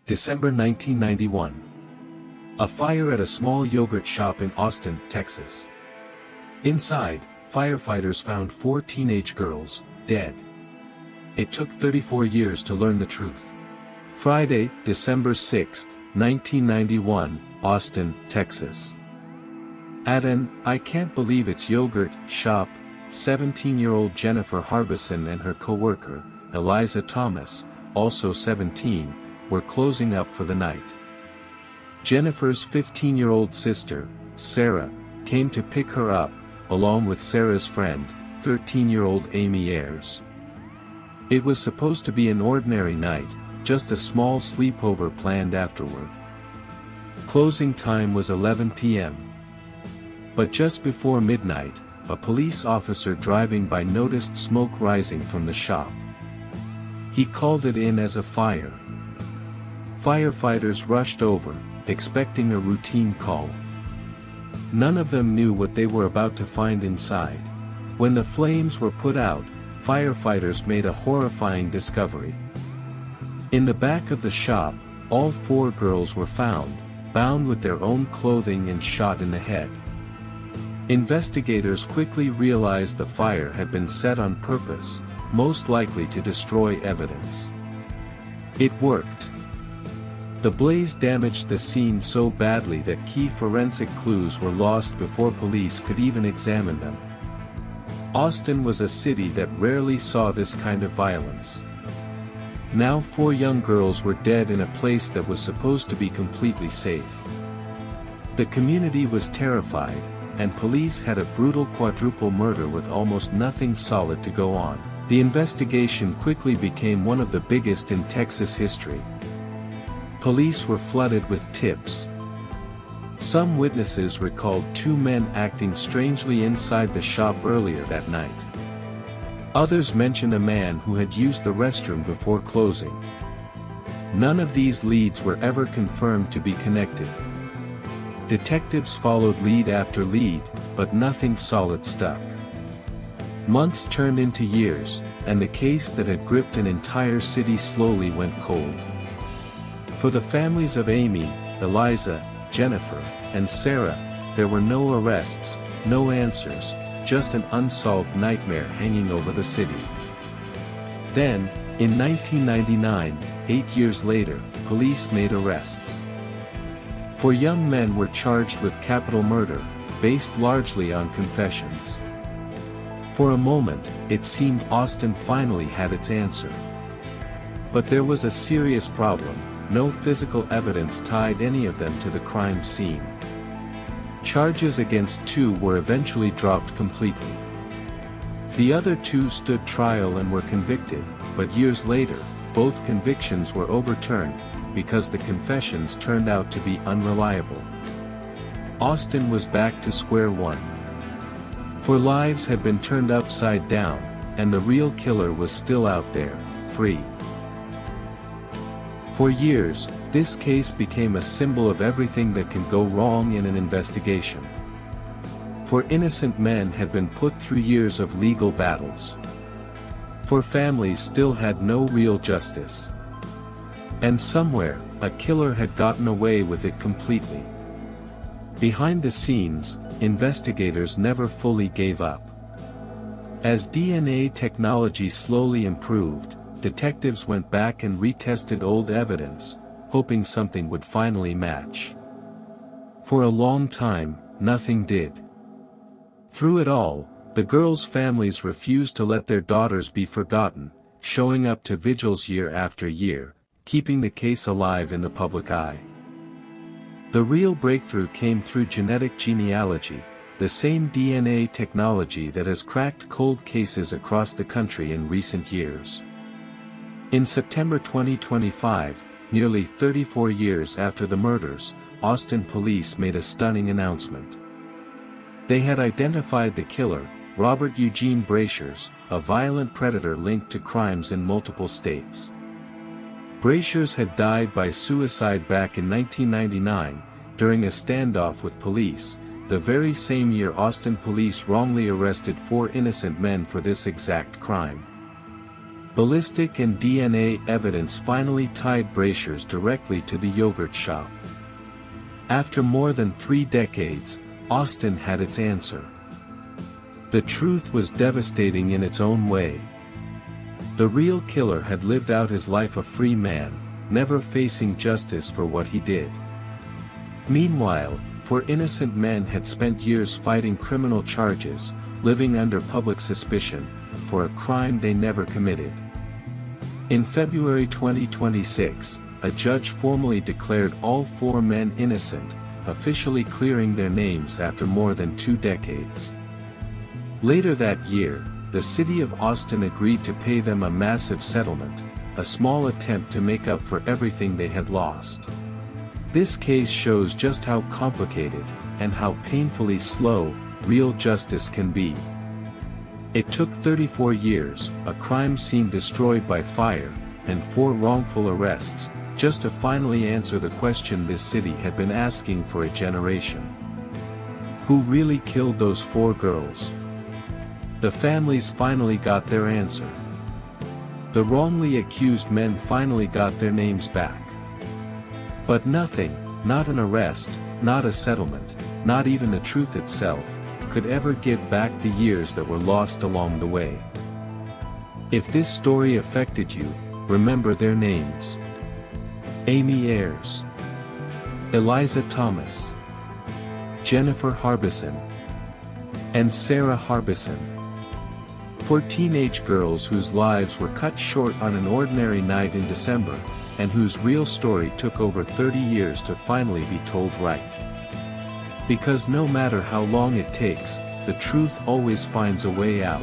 December 1991. A fire at a small yogurt shop in Austin, Texas. Inside, firefighters found 4 teenage girls, dead. It took 34 years to learn the truth. Friday, December 6, 1991, Austin, Texas. At an "I can't believe it's yogurt" shop, 17-year-old Jennifer Harbison and her co-worker, Eliza Thomas, also 17, were closing up for the night. Jennifer's 15-year-old sister, Sarah, came to pick her up, along with Sarah's friend, 13-year-old Amy Ayers. It was supposed to be an ordinary night, just a small sleepover planned afterward. Closing time was 11 p.m. But just before midnight, a police officer driving by noticed smoke rising from the shop. He called it in as a fire. Firefighters rushed over, expecting a routine call. None of them knew what they were about to find inside. When the flames were put out, firefighters made a horrifying discovery. In the back of the shop, all 4 girls were found, bound with their own clothing and shot in the head. Investigators quickly realized the fire had been set on purpose, most likely to destroy evidence. It worked. The blaze damaged the scene so badly that key forensic clues were lost before police could even examine them. Austin was a city that rarely saw this kind of violence. Now 4 young girls were dead in a place that was supposed to be completely safe. The community was terrified, and police had a brutal quadruple murder with almost nothing solid to go on. The investigation quickly became one of the biggest in Texas history. Police were flooded with tips. Some witnesses recalled 2 men acting strangely inside the shop earlier that night. Others mentioned a man who had used the restroom before closing. None of these leads were ever confirmed to be connected. Detectives followed lead after lead, but nothing solid stuck. Months turned into years, and the case that had gripped an entire city slowly went cold. For the families of Amy, Eliza, Jennifer, and Sarah, there were no arrests, no answers, just an unsolved nightmare hanging over the city. Then, in 1999, 8 years later, police made arrests. 4 young men were charged with capital murder, based largely on confessions. For a moment, it seemed Austin finally had its answer. But there was a serious problem. No physical evidence tied any of them to the crime scene. Charges against 2 were eventually dropped completely. The other 2 stood trial and were convicted, but years later, both convictions were overturned, because the confessions turned out to be unreliable. Austin was back to square one. For lives had been turned upside down, and the real killer was still out there, free. For years, this case became a symbol of everything that can go wrong in an investigation. For innocent men had been put through years of legal battles. For families still had no real justice. And somewhere, a killer had gotten away with it completely. Behind the scenes, investigators never fully gave up. As DNA technology slowly improved, detectives went back and retested old evidence, hoping something would finally match. For a long time, nothing did. Through it all, the girls' families refused to let their daughters be forgotten, showing up to vigils year after year, keeping the case alive in the public eye. The real breakthrough came through genetic genealogy, the same DNA technology that has cracked cold cases across the country in recent years. In September 2025, nearly 34 years after the murders, Austin police made a stunning announcement. They had identified the killer, Robert Eugene Brashers, a violent predator linked to crimes in multiple states. Brashers had died by suicide back in 1999, during a standoff with police, the very same year Austin police wrongly arrested 4 innocent men for this exact crime. Ballistic and DNA evidence finally tied Brasher's directly to the yogurt shop. After more than 3 decades, Austin had its answer. The truth was devastating in its own way. The real killer had lived out his life a free man, never facing justice for what he did. Meanwhile, 4 innocent men had spent years fighting criminal charges, living under public suspicion, for a crime they never committed. In February 2026, a judge formally declared all 4 men innocent, officially clearing their names after more than 2 decades. Later that year, the city of Austin agreed to pay them a massive settlement, a small attempt to make up for everything they had lost. This case shows just how complicated, and how painfully slow, real justice can be. It took 34 years, a crime scene destroyed by fire, and 4 wrongful arrests, just to finally answer the question this city had been asking for a generation. Who really killed those 4 girls? The families finally got their answer. The wrongly accused men finally got their names back. But nothing, not an arrest, not a settlement, not even the truth itself, could ever give back the years that were lost along the way. If this story affected you, remember their names: Amy Ayers, Eliza Thomas, Jennifer Harbison, and Sarah Harbison. 4 teenage girls whose lives were cut short on an ordinary night in December, and whose real story took over 30 years to finally be told right. Because no matter how long it takes, the truth always finds a way out.